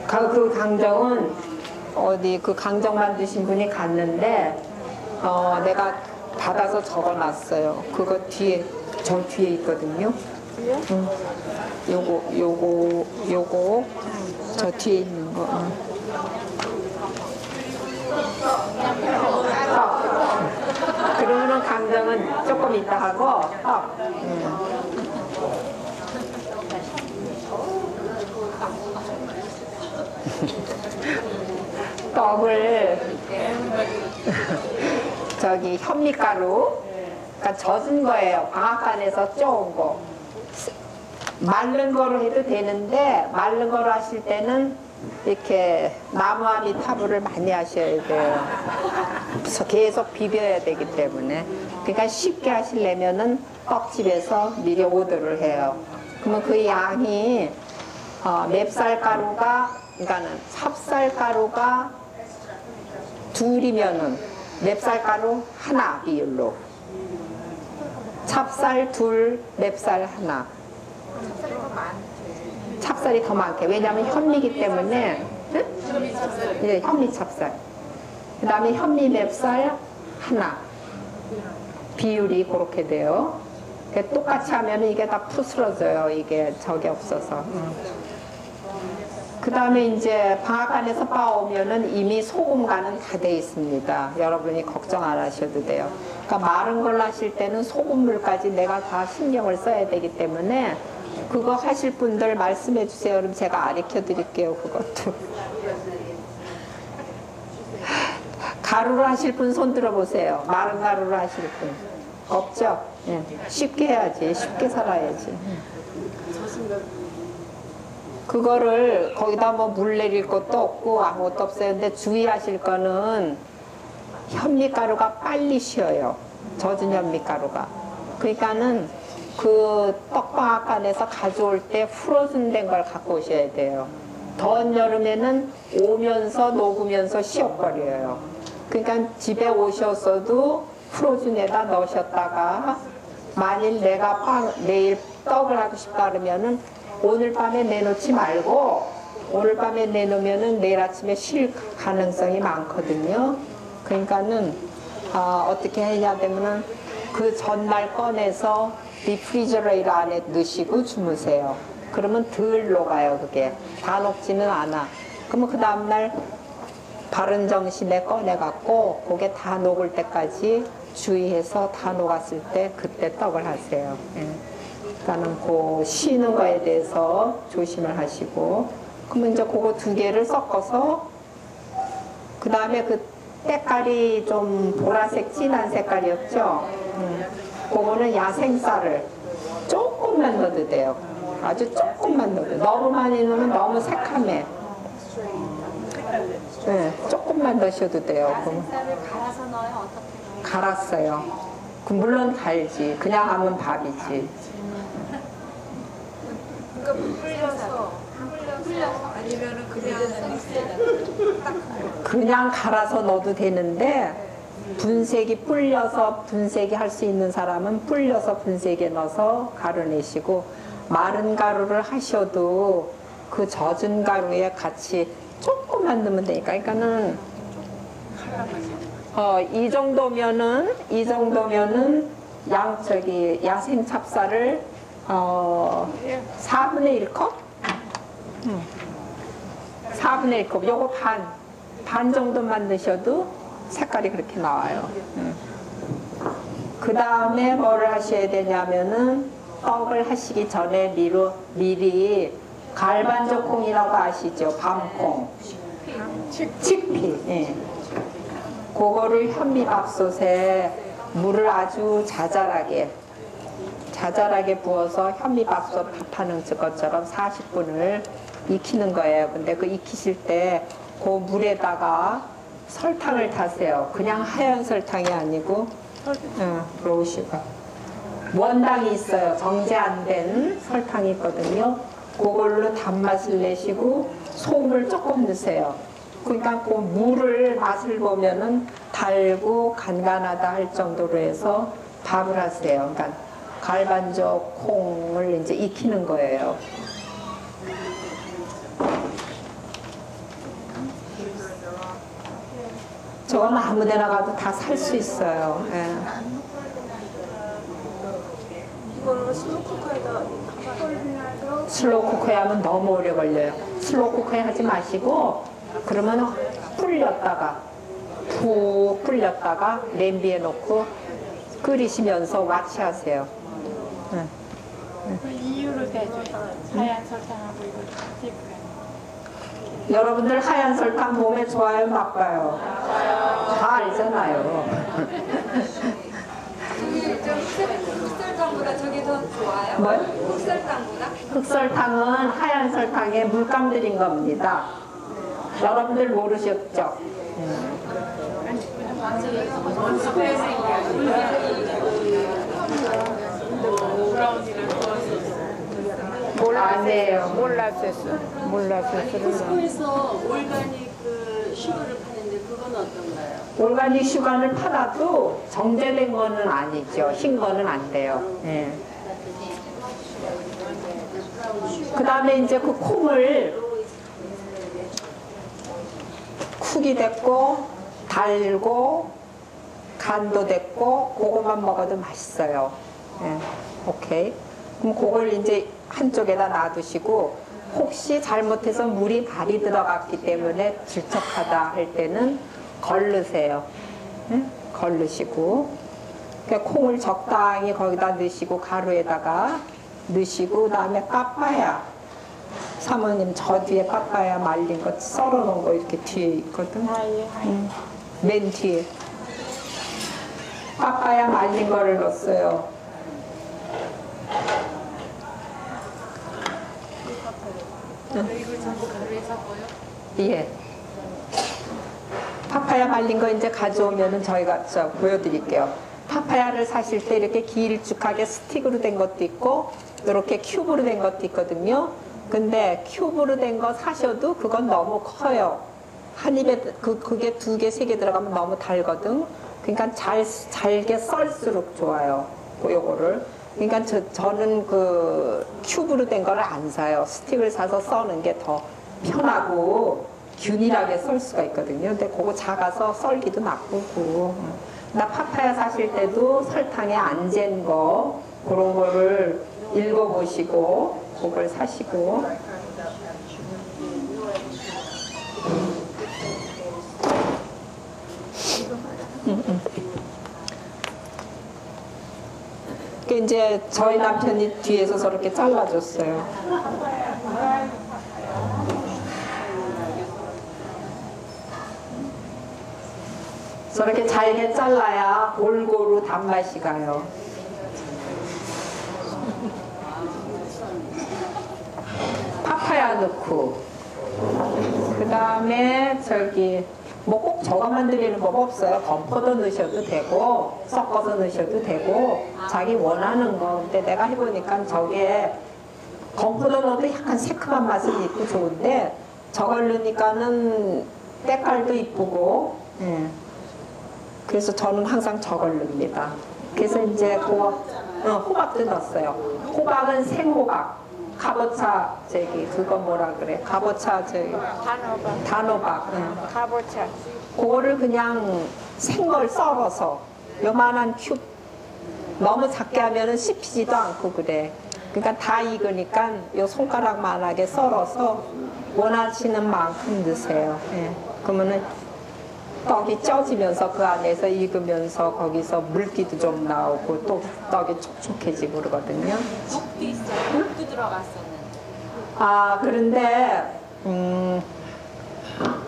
그 강정은 어디 그 강정 만드신 분이 갔는데 내가 받아서 적어놨어요. 그거 뒤에 저 뒤에 있거든요. 요거 저 뒤에 있는 거. 그러면은 강정은 조금 이따 하고 떡을 저기 현미가루, 그러니까 젖은 거예요. 방앗간에서 쪄온 거. 마른 거로 해도 되는데 마른 거로 하실 때는 이렇게 나무아미 타불을 많이 하셔야 돼요. 계속 비벼야 되기 때문에. 그러니까 쉽게 하시려면은 떡집에서 미리 오더를 해요. 그러면 그 양이 맵쌀가루가, 그러니까는 찹쌀가루가 둘이면은 맵쌀가루 하나 비율로, 찹쌀 둘, 맵쌀 하나. 찹쌀이 더 많게. 왜냐하면 현미이기 때문에. 응? 네, 현미 찹쌀. 그 다음에 현미 맵쌀 하나. 비율이 그렇게 돼요. 똑같이 하면 이게 다 푸스러져요. 이게 적이 없어서. 그 다음에 이제 방앗간에서 빻아오면은 이미 소금간은 다 돼 있습니다. 여러분이 걱정 안 하셔도 돼요. 그러니까 마른 걸로 하실 때는 소금물까지 내가 다 신경을 써야 되기 때문에 그거 하실 분들 말씀해 주세요. 그럼 제가 가르쳐 드릴게요. 그것도. 가루로 하실 분 손 들어보세요. 마른 가루로 하실 분. 없죠? 네. 쉽게 해야지. 쉽게 살아야지. 그거를 거기다 뭐 물 내릴 것도 없고 아무것도 없어요. 근데 주의하실 거는 현미가루가 빨리 쉬어요. 젖은 현미가루가. 그러니까는 그 떡방앗간에서 가져올 때 프로즌 된 걸 갖고 오셔야 돼요. 더운 여름에는 오면서 녹으면서 시어버려요. 그러니까 집에 오셨어도 프로즌에다 넣으셨다가 만일 내가 내일 떡을 하고 싶다 그러면은 오늘 밤에 내놓지 말고 오늘 밤에 내놓으면은 내일 아침에 쉴 가능성이 많거든요. 그러니까는 어떻게 해야 되면은 그 전날 꺼내서 리프리저레이터 안에 넣으시고 주무세요. 그러면 덜 녹아요. 그게 다 녹지는 않아. 그러면 그 다음날 바른 정신에 꺼내갖고 그게 다 녹을 때까지 주의해서 다 녹았을 때 그때 떡을 하세요. 그러니까는 그 쉬는 거에 대해서 조심을 하시고, 그러면 이제 그거 두 개를 섞어서 그 다음에 그 때깔이 좀 보라색 진한 색깔이었죠. 그거는 야생쌀을 조금만 넣어도 돼요. 아주 조금만 넣어도 돼요. 너무 많이 넣으면 너무 새카매. 네, 조금만 넣으셔도 돼요. 야생쌀을 갈아서 넣어요? 어떻게 넣어요? 갈았어요. 물론 갈지. 그냥 하면 밥이지. 그러니까 불려서 아니면은 그냥 갈아서 넣어도 되는데 분쇄기 불려서 분쇄기 할 수 있는 사람은 불려서 분쇄기에 넣어서 가루내시고, 마른 가루를 하셔도 그 젖은 가루에 같이 조금만 넣으면 되니까. 그러니까는 이 정도면은 야생 찹쌀을 4분의 1컵? 4분의 1컵. 요거 반 정도만 넣으셔도 색깔이 그렇게 나와요. 그 다음에 뭐를 하셔야 되냐면은 떡을 하시기 전에 미리 갈반조 콩이라고 아시죠? 밤콩. 칡피. 예. 그거를 현미밥솥에 물을 아주 자잘하게 부어서 현미밥솥 밥하는 것처럼 40분을 익히는 거예요. 근데 그 익히실 때 그 물에다가 설탕을 타세요. 그냥 하얀 설탕이 아니고 로우슈가 원당이 있어요. 정제 안 된 설탕이 있거든요. 그걸로 단맛을 내시고 소금을 조금 넣으세요. 그러니까 그 물을 맛을 보면은 달고 간간하다 할 정도로 해서 밥을 하세요. 그러니까 갈반조 콩을 이제 익히는 거예요. 저건 아무데나 가도 다 살 수 있어요. 예. 이거는 슬로쿠커에다 슬로우 쿠커에 하면 너무 오래 걸려요. 슬로우 쿠커에 하지 마시고 그러면 푹 불렸다가 냄비에 놓고 끓이시면서 와치하세요. 그 이유를 대줘요. 하얀 설탕하고 이걸 같이 여러분들 하얀 설탕 몸에 좋아요, 나빠요? 다 알잖아요. 저기 좀 흑설탕보다 저게 더 좋아요? 뭐요? 흑설탕보다? 흑설탕은 하얀 설탕에 물감 들인 겁니다. 여러분들 모르셨죠? 아니에요. 코스코에서 올가닉 그 슈거를 파는데 그건 어떤가요? 올가닉 슈가를 팔아도 정제된 거는 아니죠. 흰 거는 안 돼요. 예. 그 다음에 이제 그 콩을 쿡이 됐고 달고 간도 됐고 그것만 먹어도 맛있어요. 예. 오케이. 그럼 그걸 이제 한쪽에다 놔두시고 혹시 잘못해서 물이 많이 들어갔기 때문에 질척하다 할 때는 걸르세요. 응? 걸르시고 그러니까 콩을 적당히 거기다 넣으시고 가루에다가 넣으시고 그다음에 빠빠야 사모님 저 뒤에 빠빠야 말린 거 썰어 놓은 거 이렇게 뒤에 있거든. 맨 뒤에 빠빠야 말린 거를 넣었어요. 이걸 전부 가루에 섞어요? 예. 파파야 말린 거 이제 가져오면은 저희가 보여드릴게요. 파파야를 사실 때 이렇게 길쭉하게 스틱으로 된 것도 있고 이렇게 큐브로 된 것도 있거든요. 근데 큐브로 된 거 사셔도 그건 너무 커요. 한 입에 그게 2개, 3개 들어가면 너무 달거든. 그러니까 잘게 썰수록 좋아요. 요거를. 그러니까 저는 그 큐브로 된 거를 안 사요. 스틱을 사서 써는 게 더 편하고 균일하게 썰 수가 있거든요. 근데 그거 작아서 썰기도 나쁘고. 나 파파야 사실 때도 설탕에 안 잰 거 그런 거를 읽어보시고 그걸 사시고. 그 이제 저희 남편이 뒤에서 저렇게 잘라줬어요. 저렇게 잘게 잘라야 골고루 단맛이 가요. 파파야 넣고 그 다음에 저기 뭐 꼭 저것만 드리는 법 없어요. 건포도 넣으셔도 되고 섞어서 넣으셔도 되고 자기 원하는 거. 근데 내가 해보니까 저게 건포도 넣어도 약간 새콤한 맛은 있고 좋은데 저걸 넣으니까는 때깔도 이쁘고 그래서 저는 항상 저걸 넣습니다. 그래서 이제 호박도 넣었어요. 호박은 생호박. 카보차 그거 뭐라 그래? 카보차 단호박. 가보차. 그거를 그냥 생걸 썰어서 요만한 큐브 너무 작게 하면은 씹히지도 않고 그래. 그러니까 다 익으니까 요 손가락만하게 썰어서 원하시는 만큼 넣으세요. 예. 그러면은 떡이 쪄지면서 그 안에서 익으면서 거기서 물기도 좀 나오고 또 떡이 촉촉해지고 그러거든요. 녹도 있어요. 녹도 들어갔었는데. 아, 그런데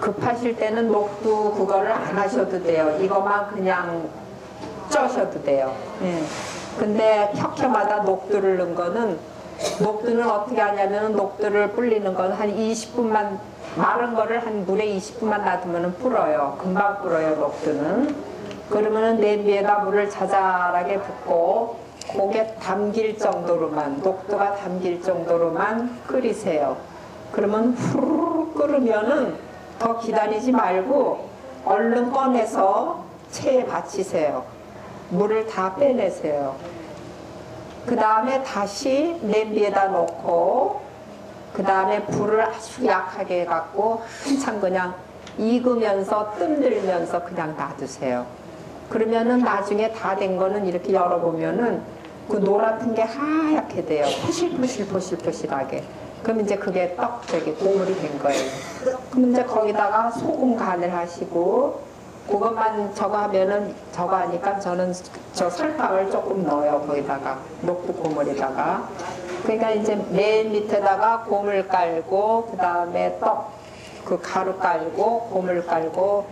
급하실 때는 녹두 그거를 안 하셔도 돼요. 이것만 그냥 쪄셔도 돼요. 예. 근데 켜켜마다 녹두를 넣은 거는 녹두는 어떻게 하냐면 녹두를 불리는 건 한 20분만 마른 거를 한 물에 20분만 놔두면 불어요. 금방 불어요, 녹두는. 그러면은 냄비에다 물을 자잘하게 붓고 고개 담길 정도로만, 녹두가 담길 정도로만 끓이세요. 그러면 후루룩 끓으면은 더 기다리지 말고 얼른 꺼내서 체에 받치세요. 물을 다 빼내세요. 그 다음에 다시 냄비에다 놓고 그 다음에 불을 아주 약하게 해갖고 한참 그냥 익으면서 뜸들면서 그냥 놔두세요. 그러면은 나중에 다 된 거는 이렇게 열어보면은 그 노랗은 게 하얗게 돼요. 포실포실하게. 그럼 이제 그게 저기 고물이 된 거예요. 그럼 이제 거기다가 소금 간을 하시고, 그것만 저거 하면은, 저거 하니까 저는 저 설탕을 조금 넣어요. 거기다가. 녹두 고물에다가. 그러니까 이제 맨 밑에다가 고물 깔고, 그 다음에 그 가루 깔고, 고물 깔고,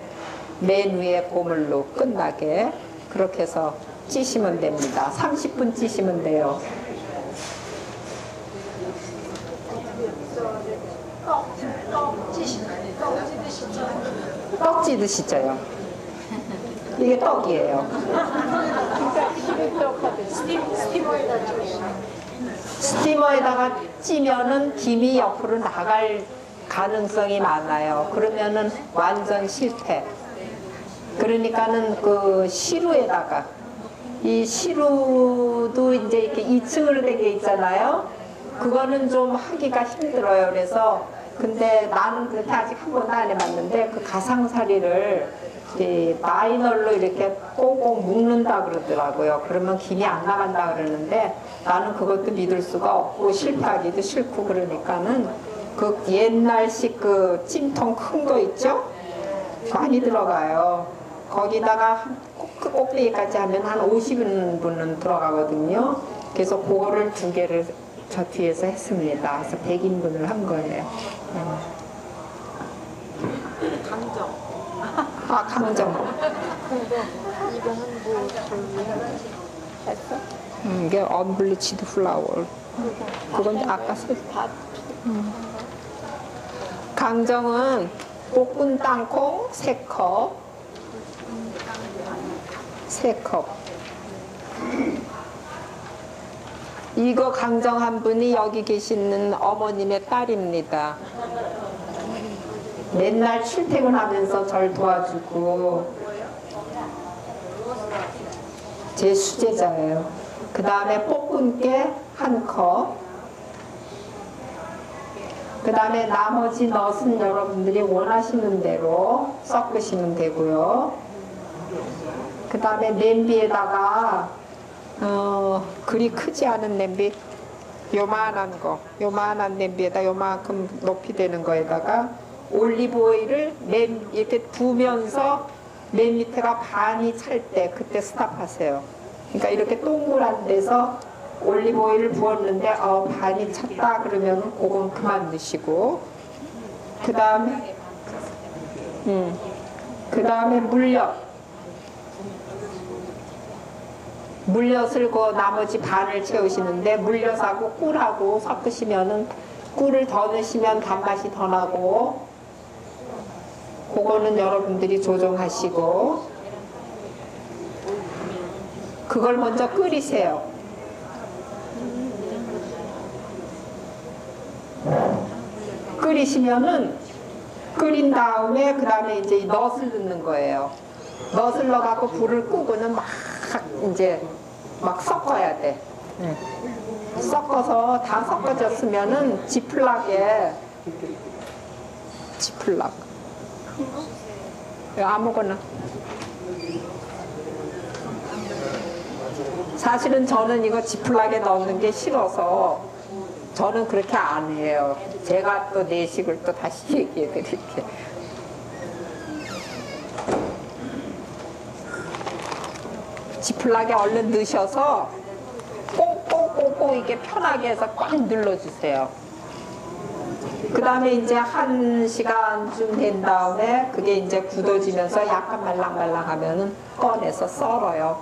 맨 위에 고물로 끝나게. 그렇게 해서 찌시면 됩니다. 30분 찌시면 돼요. 떡 찌듯이 쪄요. 이게 떡이에요. 스티머에다가 찌면은 김이 옆으로 나갈 가능성이 많아요. 그러면은 완전 실패. 그러니까는 그 시루에다가, 이 시루도 이제 이렇게 2층으로 된 게 있잖아요. 그거는 좀 하기가 힘들어요. 그래서 근데 나는 그렇게 아직 한 번도 안 해봤는데, 그 가상사리를 마이널로 이렇게 꼭꼭 묶는다 그러더라고요. 그러면 김이 안 나간다 그러는데, 나는 그것도 믿을 수가 없고 실패하기도 싫고, 그러니까는 그 옛날식 그 찜통 큰 거 있죠? 많이 들어가요. 거기다가 그 꼭대기까지 하면 한 50인분은 들어가거든요. 그래서 그거를 2개를 저 뒤에서 했습니다. 그래서 100인분을 한 거예요. 강정. 아, 강정. 이거 한부 했어? 이게 언블리치드 플라워. 그건 아까 밥. 강정은 볶은 땅콩 3컵. 3컵. 이거 강정 한 분이 여기 계시는 어머님의 딸입니다. 맨날 출퇴근하면서 절 도와주고 제 수제자예요. 그 다음에 볶은 깨 1컵. 그 다음에 나머지 넣은 여러분들이 원하시는 대로 섞으시면 되고요. 그 다음에 냄비에다가 그리 크지 않은 냄비, 요만한 냄비에다 요만큼 높이 되는 거에다가 올리브 오일을 이렇게 부으면서 맨 밑에가 반이 찰 때 그때 스탑하세요. 그러니까 이렇게 동그란 데서 올리브 오일을 부었는데 반이 찼다 그러면 그건 그만 넣으시고, 그 다음에 물엿을 그 나머지 반을 채우시는데, 물엿하고 꿀하고 섞으시면은 꿀을 더 넣으시면 단맛이 더 나고, 그거는 여러분들이 조정하시고, 그걸 먼저 끓이세요. 끓이시면은 끓인 다음에 그 다음에 이제 넛을 넣는 거예요. 넛을 넣어갖고 불을 끄고는 막 이제 막 섞어야 돼. 섞어서 다 섞어졌으면은 지플락에 아무거나. 사실은 저는 이거 지플락에 넣는 게 싫어서 저는 그렇게 안 해요. 제가 또 내식을 또 다시 얘기해 드릴게요. 지플락에 얼른 넣으셔서 꽁꽁꽁꽁 이렇게 편하게 해서 꽉 눌러주세요. 그 다음에 이제 1시간쯤 된 다음에 그게 이제 굳어지면서 약간 말랑말랑하면은 꺼내서 썰어요.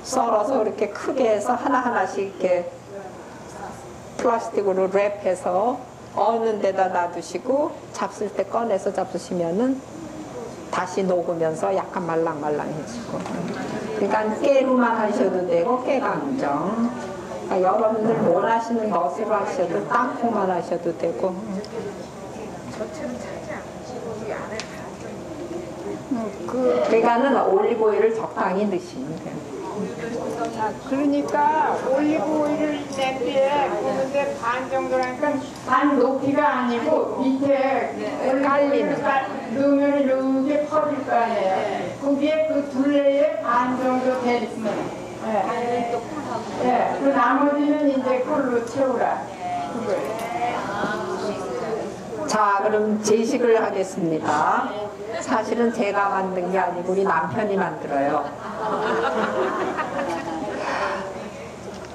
썰어서 이렇게 크게 해서 하나하나씩 이렇게 플라스틱으로 랩해서 어느 데다 놔두시고 잡술 때 꺼내서 잡수시면은 다시 녹으면서 약간 말랑말랑해지고. 그러니까 깨로만 하셔도 되고 깨강정. 그러니까 여러분들 원하시는 것으로 하셔도 땅콩만 하셔도 되고. 그러니까는 올리브 오일을 적당히 넣으시면 돼요. 그러니까 올리브 오일을 냄비에 부는데 반 정도라니까 반 높이가 아니고 밑에 깔리는. 넣으면 이렇게 퍼질 거 아니에요. 거기에 그 둘레에 반 정도 됐으면. 예. 예. 그 나머지는 이제 꿀로 채우라. 그걸. 자, 그럼 제식을 하겠습니다. 사실은 제가 만든 게 아니고 우리 남편이 만들어요.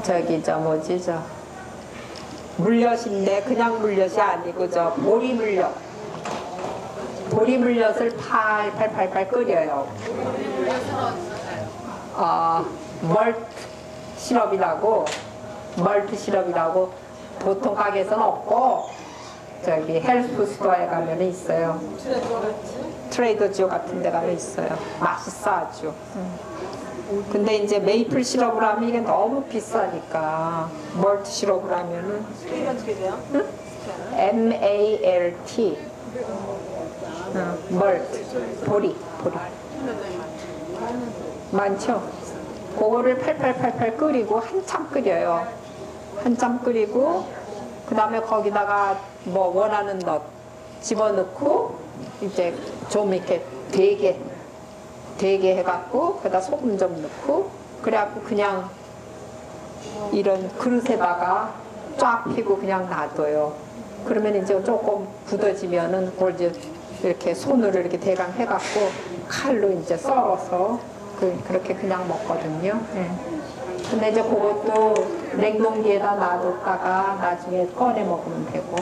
저기 뭐지 물엿인데 그냥 물엿이 아니고 보리 물엿. 보리 물엿을 팔팔 끓여요. 멀트 시럽이라고 보통 가게에서는 없고 저기 헬스푸드스토어에 가면 있어요. 트레이더주 같은 데 가면 있어요. 맛있어 아주. 근데 이제 메이플 시럽을 하면 이게 너무 비싸니까 멀트 시럽을 하면은 MALT 멀트 보리 많죠? 그거를 팔팔 끓이고 한참 끓여요. 한참 끓이고 그 다음에 거기다가 뭐 원하는 넛 집어넣고 이제 좀 이렇게 되게 해갖고 거기다 소금 좀 넣고 그래갖고 그냥 이런 그릇에다가 쫙 피고 그냥 놔둬요. 그러면 이제 조금 굳어지면은 그걸 이제 이렇게 손으로 이렇게 대강 해갖고 칼로 이제 썰어서 그렇게 그냥 먹거든요. 네. 근데 이제 그것도 냉동기에다 놔뒀다가 나중에 꺼내 먹으면 되고.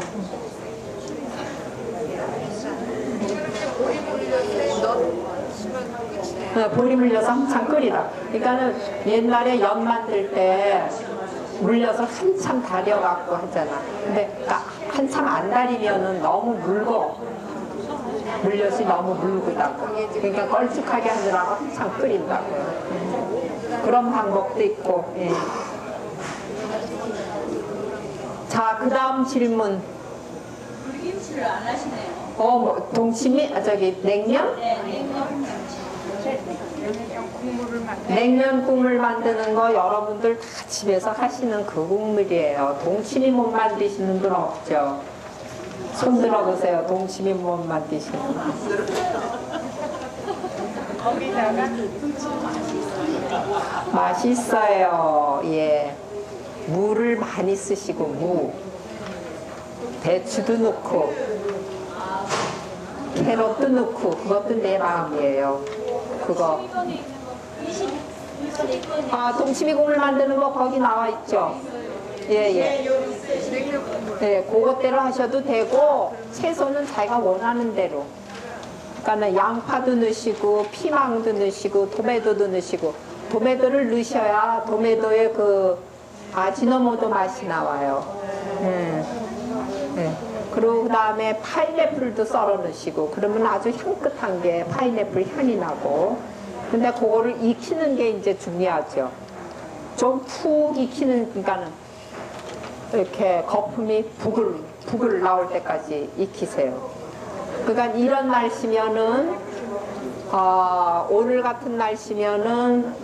보리 물려서 한참 끓이라. 그러니까는 옛날에 연 만들 때 물려서 한참 달여갖고 하잖아. 근데 한참 안 달이면은 너무 묽어. 물엿이 너무 묽다고. 그러니까 걸쭉하게 하느라고 한참 끓인다고. 그런 방법도 있고. 예. 자, 그 다음 질문. 불김치를 안 하시네요. 뭐 동치미? 냉면? 네, 냉면. 국물을 냉면 국물 만드는 거 여러분들 다 집에서 하시는 그 국물이에요. 동치미 못 만드시는 분 없죠? 손 들어보세요. 동치미 못 만드시는 분. 거기다가 맛있어요. 예. 무를 많이 쓰시고 무. 배추도 넣고 캐럿도 넣고 그것도 내 마음이에요. 그거. 동치미 국물 만드는 거 거기 나와 있죠? 예. 네, 그것대로 하셔도 되고 채소는 자기가 원하는 대로. 그러니까 양파도 넣으시고 피망도 넣으시고 토마토도 넣으시고 토마토를 넣으셔야 토마토의 그 아지노모토 맛이 나와요. 그리고 그 다음에 파인애플도 썰어 넣으시고 그러면 아주 향긋한 게 파인애플 향이 나고. 근데 그거를 익히는 게 이제 중요하죠. 좀 푹 익히는, 그러니까는 이렇게 거품이 부글 나올 때까지 익히세요. 그러니까 이런 날씨면은 오늘 같은 날씨면은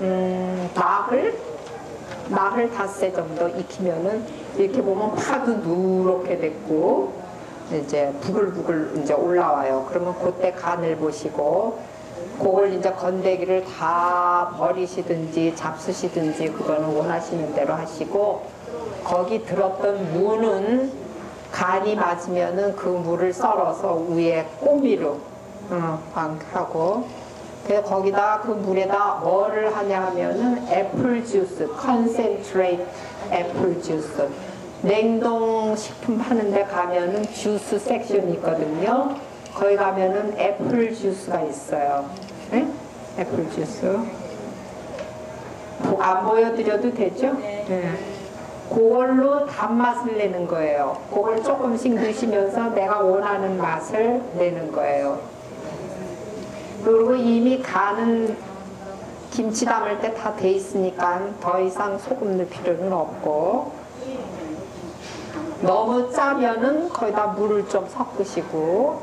나흘 닷새 정도 익히면은 이렇게 보면 파도 누렇게 됐고 이제 부글부글 이제 올라와요. 그러면 그때 간을 보시고 그걸 이제 건더기를 다 버리시든지 잡수시든지 그거는 원하시는 대로 하시고 거기 들었던 무는 간이 맞으면은 그 무를 썰어서 위에 꼬미로 하고 그래서 거기다 그 물에다 뭐를 하냐 하면은 애플 주스, 컨센트레이트 애플 주스. 냉동식품 파는 데 가면은 주스 섹션이 있거든요. 거기 가면은 애플 주스가 있어요. 네? 애플 주스. 안 보여드려도 되죠? 네. 그걸로 단맛을 내는 거예요. 그걸 조금씩 넣으시면서 내가 원하는 맛을 내는 거예요. 그리고 이미 간은 김치 담을 때 다 돼 있으니까 더 이상 소금 넣을 필요는 없고 너무 짜면은 거기다 물을 좀 섞으시고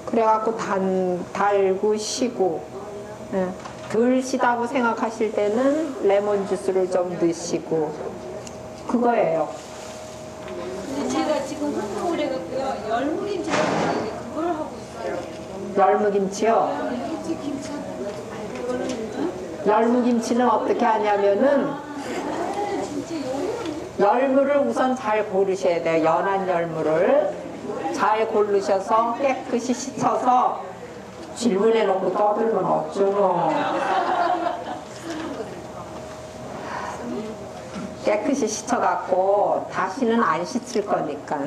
그래갖고 달고 시고 덜 시다고 생각하실 때는 레몬 주스를 좀 넣으시고 그거예요. 근데 제가 지금 혼동을 해갖고요. 열무김치를 하는데 그걸 하고 있어요. 열무김치요. 열무김치는 어떻게 하냐면은 열무를 우선 잘 고르셔야 돼요. 연한 열무를 잘 고르셔서 깨끗이 씻어서 질문해 놓고 떠들면 어쩌노. 깨끗이 씻어갖고 다시는 안 씻을 거니까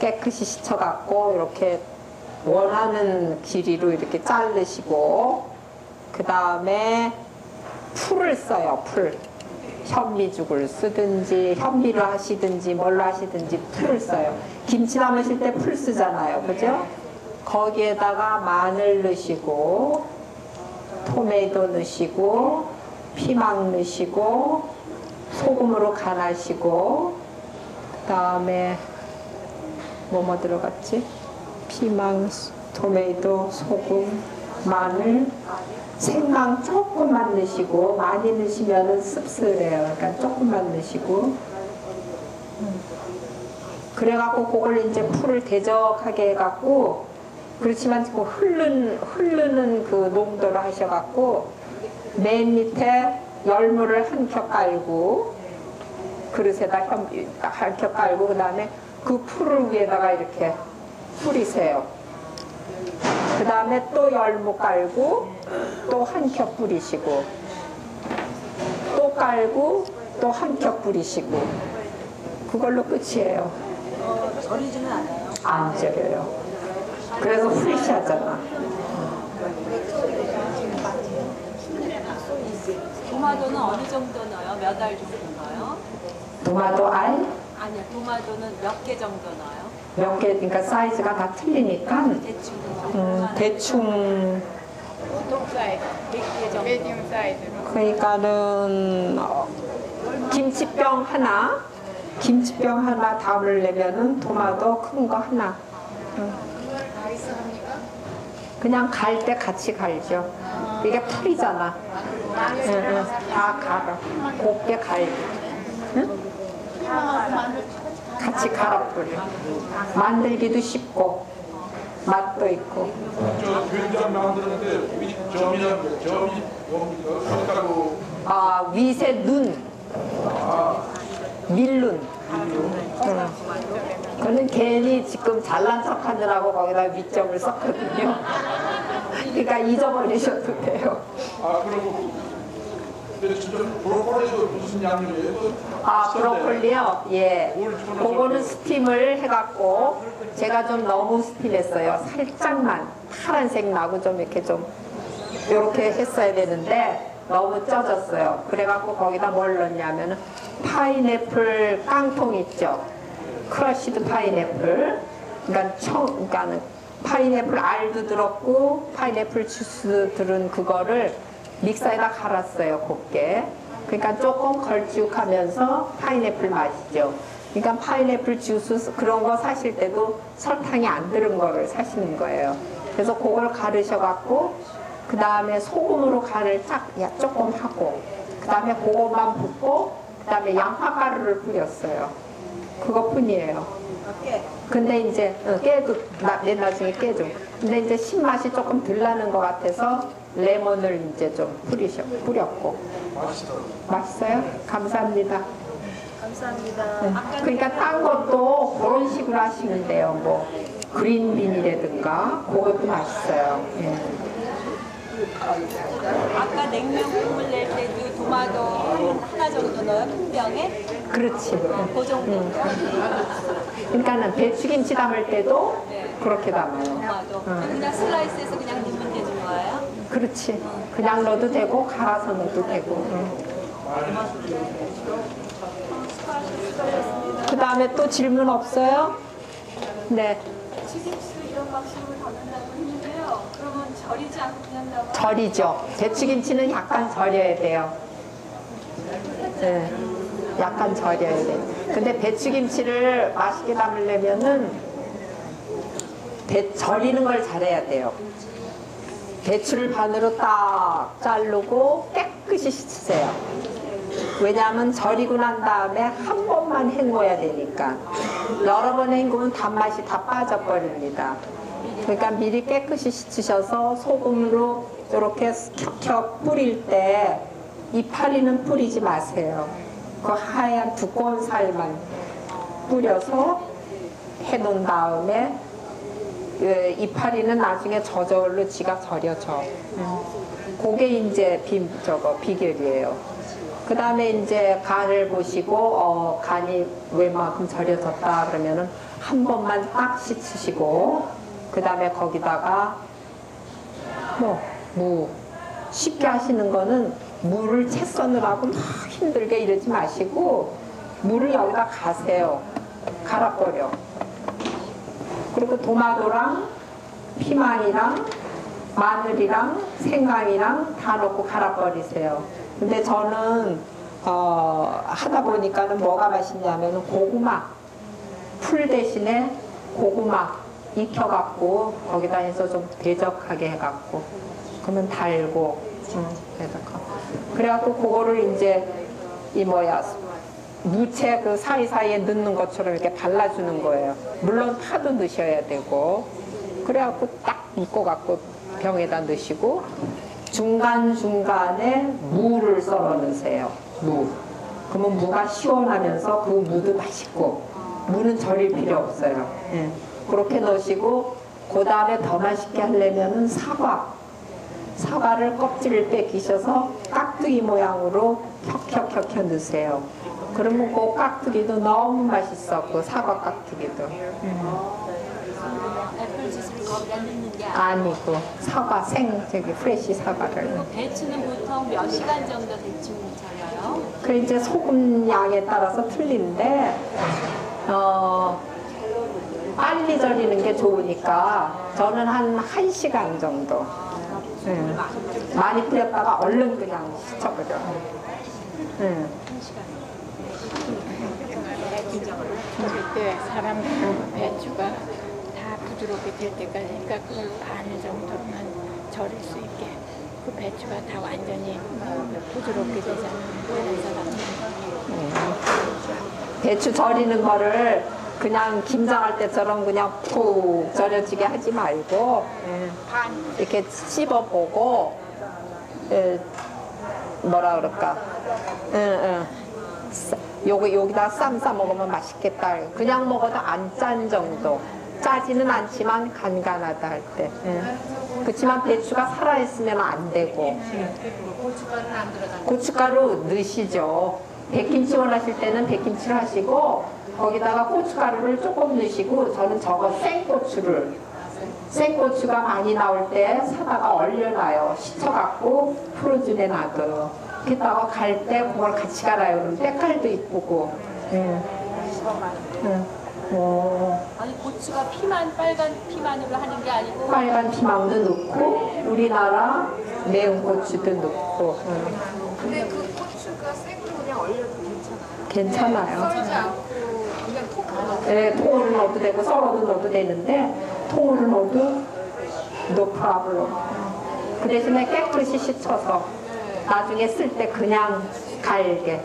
깨끗이 씻어갖고 이렇게 원하는 길이로 이렇게 자르시고 그 다음에 풀을 써요. 풀. 현미죽을 쓰든지 현미로 하시든지 뭘로 하시든지 풀을 써요. 김치 담으실 때 풀 쓰잖아요. 그죠? 거기에다가 마늘 넣으시고 토마토 넣으시고 피망 넣으시고 소금으로 간하시고 그 다음에 뭐뭐 들어갔지? 피망, 토마토, 소금, 마늘, 생강 조금만 넣으시고 많이 넣으시면 씁쓸해요. 그러니까 조금만 넣으시고 그래갖고 그걸 이제 풀을 대적하게 해갖고 그렇지만 그 흐르는 그 농도로 하셔갖고 맨 밑에 열무를 한 겹 깔고 그릇에다 한 겹 깔고 그 다음에 그 풀을 위에다가 이렇게 뿌리세요. 그 다음에 또 열무 깔고 또 한 겹 뿌리시고 또 깔고 또 한 겹 뿌리시고 그걸로 끝이에요. 절이지는 않아요. 안 절여요. 그래서 프리시하잖아. 도마도는 어느 정도 넣어요? 몇 알 정도 넣어요? 토마토 알? 아니요, 도마도는 몇 개 정도 넣어요? 몇 개, 그러니까 사이즈가 다 틀리니까 대충 대충 보통 사이즈, 몇개 정도? 메디움 사이즈로. 그러니까는 김치병 하나 담으려면은 토마토 큰 거 하나. 그냥 갈 때 같이 갈죠. 이게 풀이잖아. 응, 다 갈아. 곱게 갈고. 응? 같이 갈아 뿌려. 만들기도 쉽고 맛도 있고. 저 된장 만드는데 점이랑 점이 뭡니까? 아, 위세 눈. 밀룬. 그거는 괜히 지금 잘난 척 하느라고 거기다 위점을 썼거든요. 그러니까 잊어버리셔도 돼요. 아 그리고 근데 진짜 브로콜리도 무슨 양념이에요? 아, 브로콜리요? 예. 그거는 스팀을 해갖고 제가 좀 너무 스팀했어요. 살짝만 파란색 나고 좀 이렇게 좀 이렇게 했어야 되는데 너무 쪄졌어요. 그래갖고 거기다 뭘 넣냐면 파인애플 깡통 있죠? 크러쉬드 파인애플. 그러니까는 파인애플 알도 들었고 파인애플 주스 들은 그거를 믹서에다 갈았어요. 곱게. 그러니까 조금 걸쭉하면서 파인애플 맛이죠. 그러니까 파인애플 주스 그런 거 사실 때도 설탕이 안 들은 거를 사시는 거예요. 그래서 그걸 가르셔갖고 그 다음에 소금으로 간을 조금 하고 그 다음에 그것만 붓고 그 다음에 양파가루를 뿌렸어요. 그것뿐이에요. 근데 이제 깨도 맨 나중에 깨죠. 근데 이제 신맛이 조금 덜 나는 것 같아서 레몬을 이제 좀 뿌렸고. 맛있어요? 감사합니다. 감사합니다. 그러니까 딴 것도 그런 식으로 하시면 돼요. 뭐 그린빈이라든가 그것도 맛있어요. 예. 아까 냉면 국물 낼 때도 도마도 하나 정도 넣어요? 큰 병에? 그렇지. 그 정도. 그러니까는 배추김치 담을 때도 그렇게 담아요. 도마도. 그냥 슬라이스해서 그냥 넣으면 되는 거예요? 그렇지. 그냥 넣어도 되고 갈아서 넣어도 되고. 그 다음에 또 질문 없어요? 네. 튀김치도 이런 방식으로 담는다고 했는데요. 그러면 절이지 않고 그냥 담아? 절이죠. 배추김치는 약간 절여야 돼요. 네. 약간 절여야 돼요. 근데 배추김치를 맛있게 담으려면은 절이는 걸 잘해야 돼요. 배추를 반으로 딱 자르고 깨끗이 씻으세요. 왜냐하면 절이고 난 다음에 한 번만 헹궈야 되니까. 여러 번 헹구면 단맛이 다 빠져버립니다. 그러니까 미리 깨끗이 씻으셔서 소금으로 이렇게 켜켜 뿌릴 때 이파리는 뿌리지 마세요. 그 하얀 두꺼운 살만 뿌려서 해놓은 다음에 이파리는 나중에 저절로 지가 절여져. 그게 이제 비결이에요. 그 다음에 이제 간을 보시고 간이 웬만큼 절여졌다 그러면은 한 번만 딱 씻으시고 그 다음에 거기다가 무 쉽게 하시는 거는 물을 채 써느라고 막 힘들게 이러지 마시고 물을 여기다 가세요. 갈아버려. 그리고 도마도랑 피망이랑 마늘이랑 생강이랑 다 넣고 갈아버리세요. 근데 저는 하다 보니까는 뭐가 맛있냐면 고구마 풀 대신에 고구마 익혀갖고 거기다 해서 좀 대적하게 해갖고 그러면 달고 대적하고 그래갖고 그거를 이제 무채 그 사이사이에 넣는 것처럼 이렇게 발라주는 거예요. 물론 파도 넣으셔야 되고 그래갖고 딱 묶어갖고 병에다 넣으시고 중간중간에 무를 썰어 넣으세요. 무. 그러면 무가 시원하면서 그 무도 맛있고 무는 절일 필요 없어요. 예. 그렇게 넣으시고 그 다음에 더 맛있게 하려면은 사과를 껍질을 빼기셔서 깍두기 모양으로 켜켜켜켜 넣으세요. 그러면 그 깍두기도 너무 맛있어. 그 사과 깍두기도. 애플주스를 거기다 넣는 게 아니고 사과 프레시 사과를. 배추는 보통 몇 시간 정도 대충 절여요? 그 이제 소금 양에 따라서 틀린데 빨리 절이는 게 좋으니까 저는 한 1시간 정도. 많이 뿌렸다가 얼른 그냥 씻어버려. 그때 사람들은 배추가 다 부드럽게 될 때까지 그러니까 그걸 반 정도만 절일 수 있게 그 배추가 다 완전히 부드럽게 되잖아요. 배추 절이는 거를 그냥 김장할 때처럼 그냥 푹 절여지게 하지 말고 이렇게 씹어보고 뭐라 그럴까 여기다 쌈 싸 먹으면 맛있겠다. 그냥 먹어도 안 짠 정도. 짜지는 않지만 간간하다 할 때. 그렇지만 배추가 살아있으면 안 되고. 고춧가루 넣으시죠. 백김치 원하실 때는 백김치를 하시고 거기다가 고춧가루를 조금 넣으시고 저는 저거 생고추가 많이 나올 때 사다가 얼려놔요. 식혀갖고 프로즌에 놔둬요. 그랬다가 갈 때 그걸 같이 갈아요. 그럼 때깔도 이쁘고. 아니 고추가 빨간 피만으로 하는 게 아니고 빨간 피망도 넣고 우리나라 매운 고추도 넣고. 근데 그 고추가 생으로 그냥 얼려도 괜찮아요? 괜찮아요. 썰지 않고 그냥 톡 넣어도 네, 통으로 넣어도 되고 썰어도 넣어도 되는데 통으로 넣어도 no problem. 그 대신에 깨끗이 씻어서 나중에 쓸 때 그냥 갈게.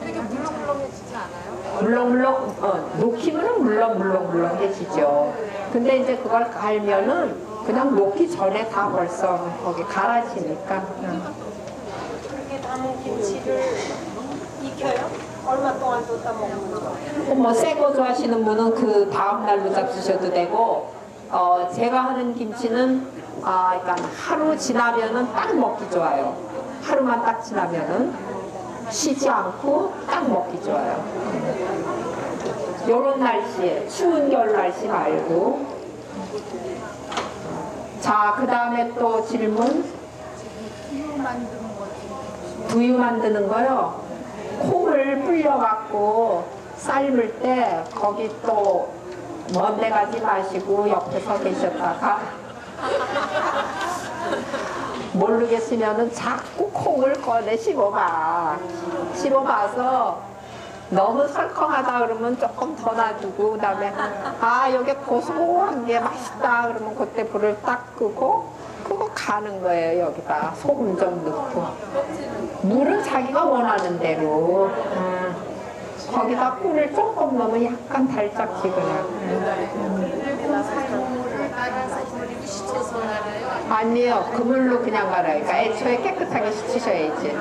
되게 물렁물렁해지지 않아요? 물렁물렁 녹히면은 물렁물렁해지죠. 근데 이제 그걸 갈면은 그냥 녹기 전에 다 벌써 거기 갈아지니까. 그렇게 담은 김치를 익혀요? 얼마 동안 뒀다 먹는 거예요? 뭐 새 거 좋아하시는 분은 그 다음 날로 잡수셔도 되고 제가 하는 김치는 그러니까 하루 지나면은 딱 먹기 좋아요. 하루만 딱 지나면은 쉬지 않고 딱 먹기 좋아요. 요런 날씨에 추운 겨울 날씨 말고. 자, 그 다음에 또 질문. 두유 만드는 거요. 콩을 불려갖고 삶을 때 거기 또 먼데 가지 마시고 옆에 서 계셨다가 모르겠으면은 자꾸 콩을 꺼내 씹어봐. 씹어봐서 너무 설컹하다 그러면 조금 더 놔두고 그다음에 여기 고소한 게 맛있다 그러면 그때 불을 딱 끄고 그거 가는 거예요. 여기다 소금 좀 넣고 물은 자기가 원하는 대로 거기다 꿀을 조금 넣으면 약간 달짝지근하고 물로 씻어서 나가요? 아니요, 그물로 그냥 갈아요. 그러니까 애초에 깨끗하게 씻으셔야지.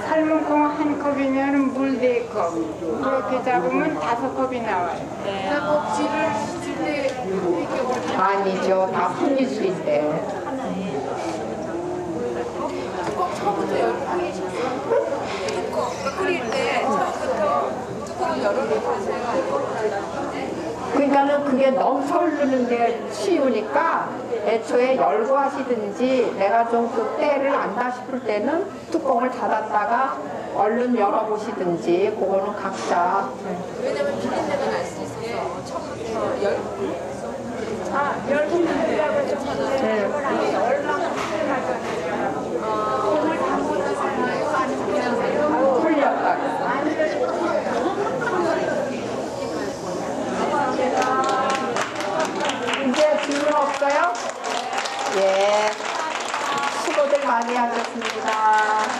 삶은 콩 한 컵이면 물 4컵. 그렇게 잡으면 5컵이 나와요. 꼭지를 줄때 이렇게 아니죠, 다 풀릴 수 있대요. 꼭 처음부터 열어보셨어요? 뚜껑 끓일 때 처음부터 뚜껑을 열어놓고 하세요? 그러니까는 그게 넘쳐 흐르는 게 쉬우니까 애초에 열고 하시든지 내가 좀 그 때를 안다 싶을 때는 뚜껑을 닫았다가 얼른 열어보시든지 그거는 각자. 왜냐면 비린내가 날 수 있어서 처음부터 열분이라고 좀 콩을 담궈서 사나요? 아니면 그냥 사요? 풀렸다가. 이제 질문 없어요? 예. 수고들 많이 하셨습니다.